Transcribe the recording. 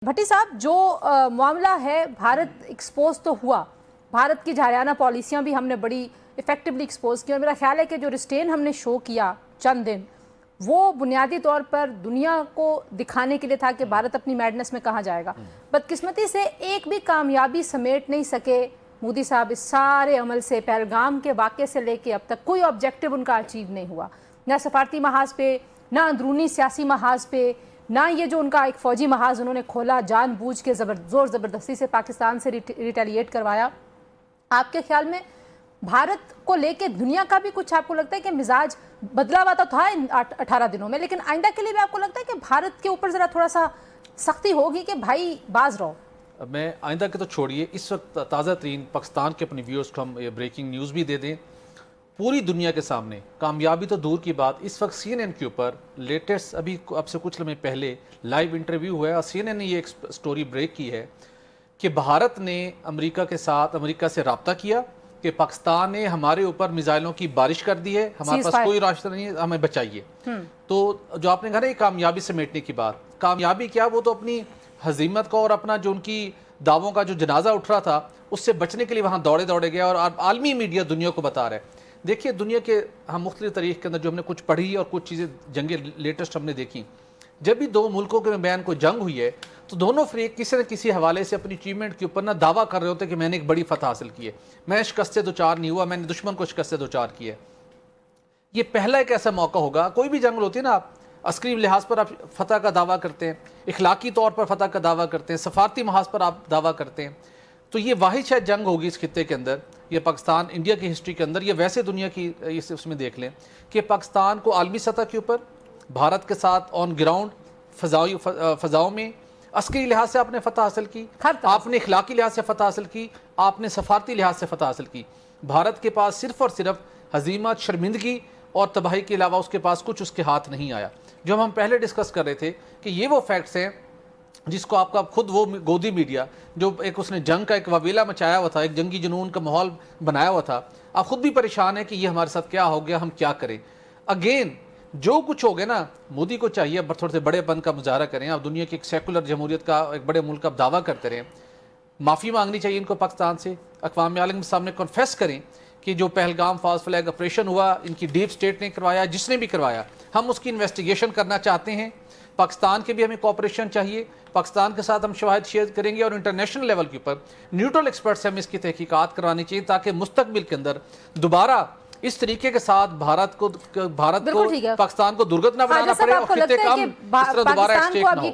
भट्टी साहब, जो मामला है, भारत एक्सपोज तो हुआ, भारत की जारियाना पॉलिसियां भी हमने बड़ी इफेक्टिवली एक्सपोज की और मेरा ख्याल है कि जो रिस्ट्रेन हमने शो किया चंद दिन, वो बुनियादी तौर पर दुनिया को दिखाने के लिए था कि भारत अपनी मैडनेस में कहाँ जाएगा। बदकिस्मती से एक भी कामयाबी समेट नहीं सके मोदी साहब इस सारे अमल से। पहलगाम के वाक़े से लेके अब तक कोई ऑब्जेक्टिव उनका अचीव नहीं हुआ, ना सफारती महाज पे, ना अंदरूनी सियासी महाज पे, ना ये जो उनका एक फ़ौजी महाज उन्होंने खोला जानबूझ के ज़ोर ज़बरदस्ती से पाकिस्तान से रिटेलिएट करवाया। आपके ख्याल में भारत को लेके दुनिया का भी कुछ आपको लगता है कि मिजाज बदला हुआ तो था इन 18 दिनों में, लेकिन आइंदा के लिए भी आपको लगता है कि भारत के ऊपर ज़रा थोड़ा सा सख्ती होगी कि भाई बाज रहो? मैं आइंदा के तो छोड़िए, इस वक्त ताज़ा तरीन पाकिस्तान के अपने व्यूअर्स को हम ब्रेकिंग न्यूज़ भी दे दें। पूरी दुनिया के सामने कामयाबी तो दूर की बात, इस वक्त CNN के ऊपर लेटेस्ट अभी अब से कुछ लम्हे पहले लाइव इंटरव्यू हुआ है और CNN ने ये एक स्टोरी ब्रेक की है कि भारत ने अमेरिका से रब्ता किया कि पाकिस्तान ने हमारे ऊपर मिसाइलों की बारिश कर दी है, हमारे पास कोई रास्ता नहीं है, हमें बचाइए। तो जो आपने कहा ना कामयाबी समेटने की बात, कामयाबी क्या, वो तो अपनी हजीमत को और अपना जो उनकी दावों का जो जनाजा उठ रहा था उससे बचने के लिए वहाँ दौड़े गया और आलमी मीडिया दुनिया को बता रहा है। देखिए, दुनिया के हम मुख्तलिफ तारीख के अंदर जो हमने कुछ पढ़ी और कुछ चीज़ें जंगें लेटेस्ट हमने देखी, जब भी दो मुल्कों के बैन को जंग हुई है तो दोनों फरीक किसी न किसी हवाले से अपनी अचीवमेंट के ऊपर ना दावा कर रहे होते कि मैंने एक बड़ी फतह हासिल की है, मैं शिकस्त से दो चार नहीं हुआ, मैंने दुश्मन को शिकस्त से दो चार की है। ये पहला एक ऐसा मौका होगा, कोई भी जंग होती है ना, आप अस्करी लिहाज पर आप फतह का दावा करते हैं, इखलाकी तौर पर फतह का दावा करते हैं, सफारती महाज पर आप दावा करते हैं, तो ये वाहिद शायद जंग होगी इस खित्ते के अंदर, ये पाकिस्तान इंडिया की हिस्ट्री के अंदर, ये वैसे दुनिया की उसमें देख लें कि पाकिस्तान को आलमी सतह के ऊपर भारत के साथ ऑन ग्राउंड फ़ज़ाओं में अस्करी लिहाज से आपने फ़तह हासिल की, आपने इखलाकी लिहाज से फ़तह हासिल की, आपने सफारती लिहाज से फ़तह हासिल की। भारत के पास सिर्फ़ और सिर्फ हज़ीमत, शर्मिंदगी और तबाही के अलावा उसके पास कुछ उसके हाथ नहीं आया। जो हम पहले डिस्कस कर रहे थे कि ये वो फैक्ट्स हैं जिसको आपका खुद वो गोदी मीडिया जो एक उसने जंग का एक वबीला मचाया हुआ था, एक जंगी जुनून का माहौल बनाया हुआ था, आप खुद भी परेशान है कि ये हमारे साथ क्या हो गया, हम क्या करें। अगेन जो कुछ हो गया ना, मोदी को चाहिए अब थोड़े से बड़ेपन का मुजाहरा करें, आप दुनिया की एक सेकुलर जमहूरियत का एक बड़े मुल्क का दावा करते रहें, माफ़ी मांगनी चाहिए इनको पाकिस्तान से, अक़वाम आलम के सामने कन्फेस करें कि जो पहलगाम फास्ट फ्लैग ऑपरेशन हुआ इनकी डीप स्टेट ने करवाया, जिसने भी करवाया, हम उसकी इन्वेस्टिगेशन करना चाहते हैं। पाकिस्तान के भी हमें कोऑपरेशन चाहिए, पाकिस्तान के साथ हम शवाहिद शेयर करेंगे और इंटरनेशनल लेवल के ऊपर न्यूट्रल एक्सपर्ट से हमें इसकी तहकीकात करवानी चाहिए ताकि मुस्तकबिल के अंदर दोबारा इस तरीके के साथ भारत को पाकिस्तान को दुर्गत ना बनाना पड़े और खित्ते का इस तरह दोबारा एक्सटेक ना हो।